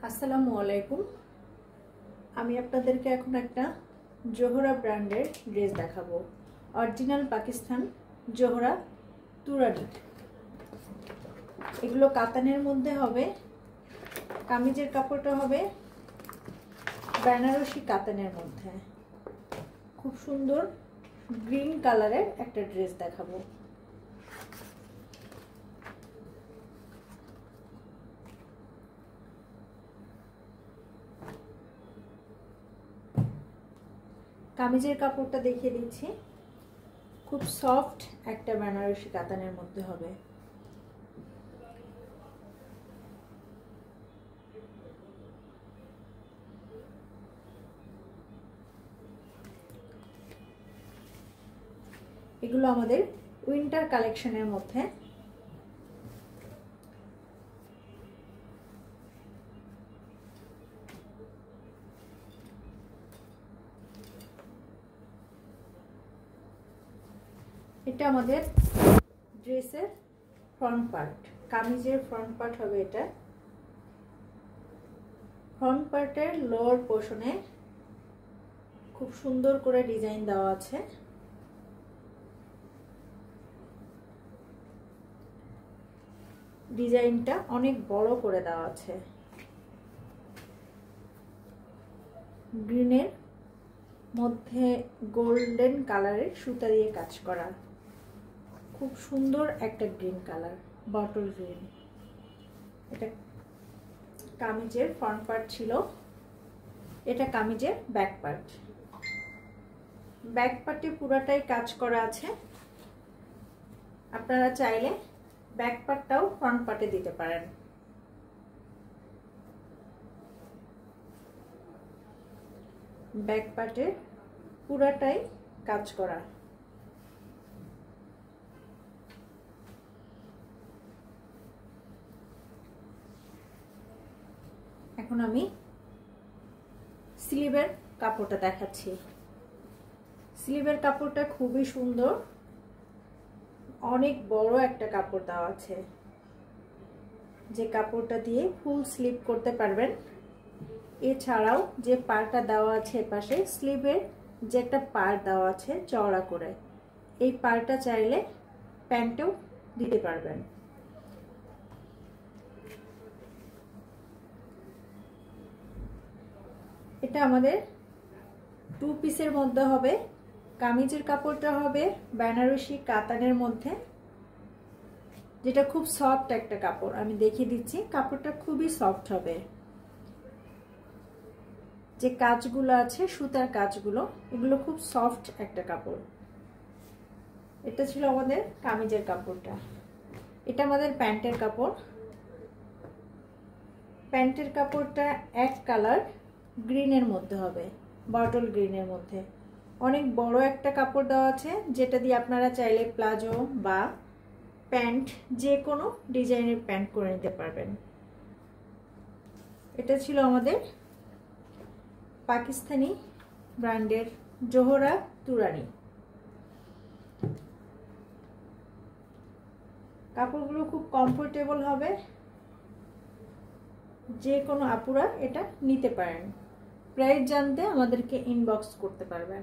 আসসালামু আলাইকুম। আমি আপনাদেরকে এখন একটা জোহরা ব্র্যান্ডের ড্রেস দেখাবো। অরিজিনাল পাকিস্তান জোহরা তুরানি। এগুলো কাতানের মধ্যে হবে। কামিজের কাপড়টা হবে বেনারসি কাতানের মধ্যে। খুব সুন্দর গ্রিন কালারের একটা ড্রেস দেখাবো। কামিজের কাপড়টা দেখিয়ে দিচ্ছি। খুব সফট একটা বেনারসি কাতানের মধ্যে হবে। এগুলো আমাদের উইন্টার কালেকশনের মধ্যে। এটা আমাদের ড্রেসের ফ্রন্ট পার্ট, কামিজের ফ্রন্ট পার্ট হবে এটা। ফ্রন্ট পার্টের লোয়ার পোর্শনে খুব সুন্দর করে ডিজাইন দেওয়া আছে। ডিজাইনটা অনেক বড় করে দেওয়া আছে। গ্রিনের মধ্যে গোল্ডেন কালারের সুতা দিয়ে কাজ করা। খুব সুন্দর একটা গ্রিন কালার, বটল গ্রিন। এটা কামিজের ফ্রন্ট পার্ট ছিল। এটা কামিজের ব্যাক পার্ট। ব্যাক পার্টে পুরোটাই কাজ করা আছে। আপনারা চাইলে ব্যাক পার্টটাও ফ্রন্ট পার্টে দিতে পারেন। ব্যাক পার্টে পুরোটাই কাজ করা। এখন আমি স্লিভের কাপড়টা দেখাচ্ছি। স্লিভের কাপড়টা খুবই সুন্দর, অনেক বড় একটা কাপড় দেওয়া আছে, যে কাপড়টা দিয়ে ফুল স্লিভ করতে পারবেন। এছাড়াও যে পাড়টা দেওয়া আছে পাশে, স্লিভের যে একটা পাড় দেওয়া আছে চওড়া করে, এই পাড়টা চাইলে প্যান্টেও দিতে পারবেন। এটা আমাদের টু পিসের মধ্যে হবে। কামিজের কাপড়টা হবে বেনারসি কাতানের মধ্যে, যেটা খুব সফট একটা কাপড়। আমি দেখিয়ে দিচ্ছি, কাপড়টা খুবই সফট হবে। যে কাজগুলো আছে সুতার কাজগুলো, এগুলো খুব সফট একটা কাপড়। এটা ছিল আমাদের কামিজের কাপড়টা। এটা আমাদের প্যান্টের কাপড়। প্যান্টের কাপড়টা এক কালার গ্রিনের মধ্যে হবে, বটল গ্রিনের মধ্যে। অনেক বড় একটা কাপড় দেওয়া আছে, যেটা দিয়ে আপনারা চাইলে প্লাজো বা প্যান্ট, যে কোনো ডিজাইনের প্যান্ট করে নিতে পারবেন। এটা ছিল আমাদের পাকিস্তানি ব্র্যান্ডের জোহরা তুরানি। কাপড়গুলো খুব কমফোর্টেবল হবে, যে কোনো আপুরা এটা নিতে পারেন। প্রাইস জানতে আমাদেরকে ইনবক্স করতে পারবেন।